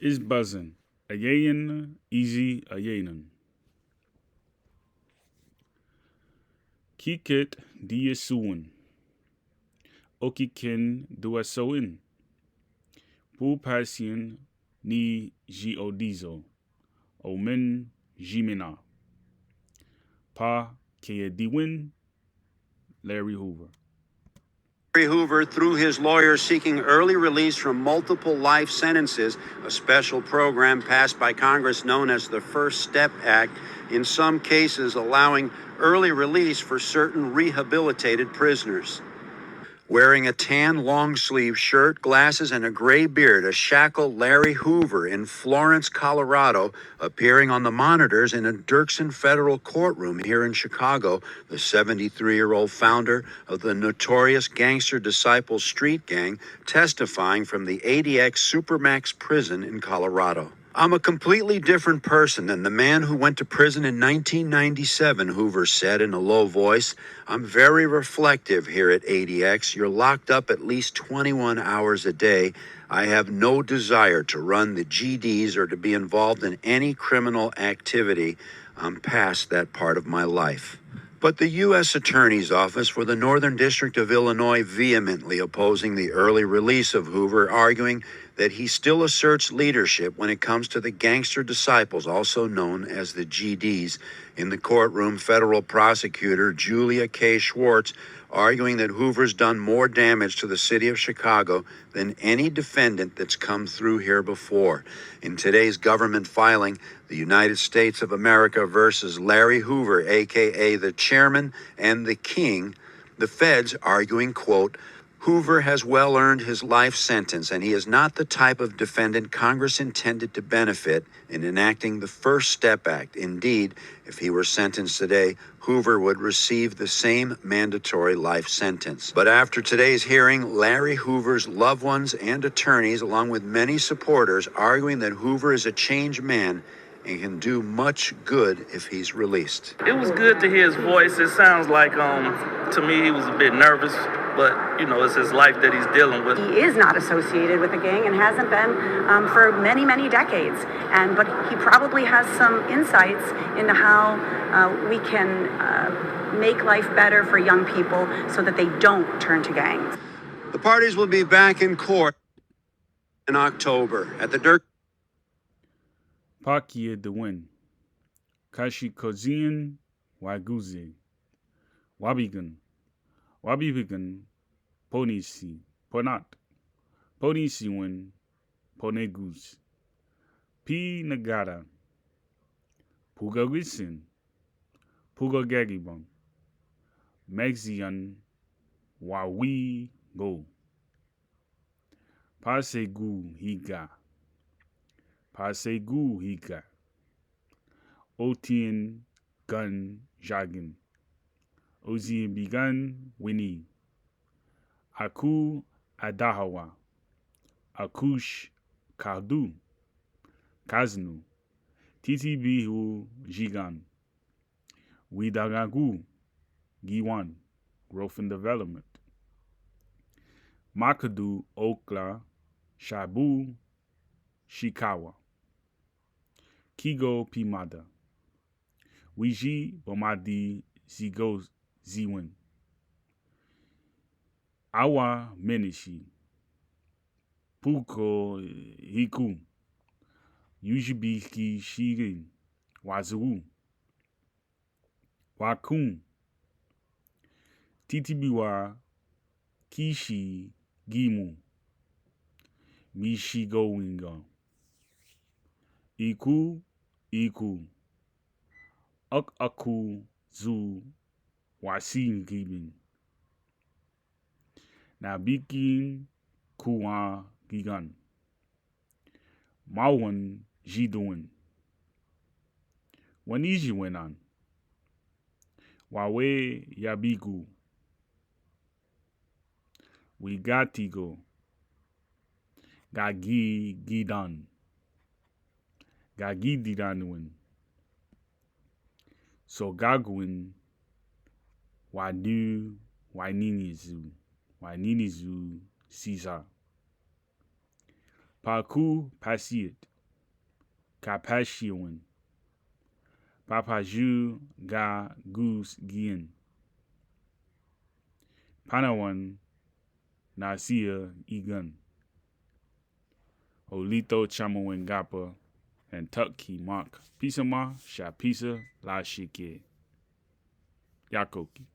is buzzing. Ayayin easy ayayin. Kikit diyasuin. Okikin duasoin. Pupasien ni geodizo. Omen jimena. Pa keyediwin. Larry Hoover. Larry Hoover, through his lawyers seeking early release from multiple life sentences, a special program passed by Congress known as the First Step Act, in some cases allowing early release for certain rehabilitated prisoners. Wearing a tan long-sleeve shirt, glasses, and a gray beard, a shackled Larry Hoover in Florence, Colorado, appearing on the monitors in a Dirksen federal courtroom here in Chicago, the 73-year-old founder of the notorious gangster Disciples Street Gang, testifying from the ADX Supermax prison in Colorado. I'm a completely different person than the man who went to prison in 1997, Hoover said in a low voice. I'm very reflective here at ADX. You're locked up at least 21 hours a day. I have no desire to run the GDs or to be involved in any criminal activity. I'm past that part of my life. But the U.S. Attorney's Office for the Northern District of Illinois vehemently opposing the early release of Hoover, arguing that he still asserts leadership when it comes to the gangster disciples, also known as the GDs. In the courtroom, federal prosecutor Julia K. Schwartz arguing that Hoover's done more damage to the city of Chicago than any defendant that's come through here before. In today's government filing, the United States of America versus Larry Hoover, a.k.a. the chairman and the king, the feds arguing, quote, Hoover has well earned his life sentence, and he is not the type of defendant Congress intended to benefit in enacting the First Step Act. Indeed, if he were sentenced today, Hoover would receive the same mandatory life sentence. But after today's hearing, Larry Hoover's loved ones and attorneys, along with many supporters, arguing that Hoover is a changed man and can do much good if he's released. It was good to hear his voice. It sounds like, to me, he was a bit nervous, but, it's his life that he's dealing with. He is not associated with the gang and hasn't been for many, many decades. But he probably has some insights into how we can make life better for young people so that they don't turn to gangs. The parties will be back in court in October at the Dirk. Pakia de win. Kashi kozien waguze. Wabigan. Wabigan. Ponisi. Ponat. Ponisi win. Ponegus. P nagada. Puga wisin. Puga gagibon. Mexian. Wawi go. Pasegu higa. Pasegu higa. Otien gun jagin. Ozien bigan winnie. Aku adahawa. Akush kadu. Kaznu. TTB jigan. Widagagu. Giwan. Growth and development. Makadu okla. Shabu. Shikawa. Kigo Pimada. Wiji Bomadi Zigo Ziwin. Awa Menishi. Puko Hiku. Yujibiki Shirin. Wazuu. Wakun. Titibiwa Kishi Gimu. Mishigo Wingo. Iku. Aku zu wasin gibin. Nabikin kuwa gigan. Mawan jiduin. Waniji wenan. Wawe yabigu. Wigatigo. Gagi gidan. Gagididanwin. So Gagwin Wadu Waininizu Caesar. Paku Pasiet kapashiwan. Papaju ga goose gien. Panawan nasia igun. Olito chamawengapa and tukki mak. Pisama sha pisa la shike. Yakoki.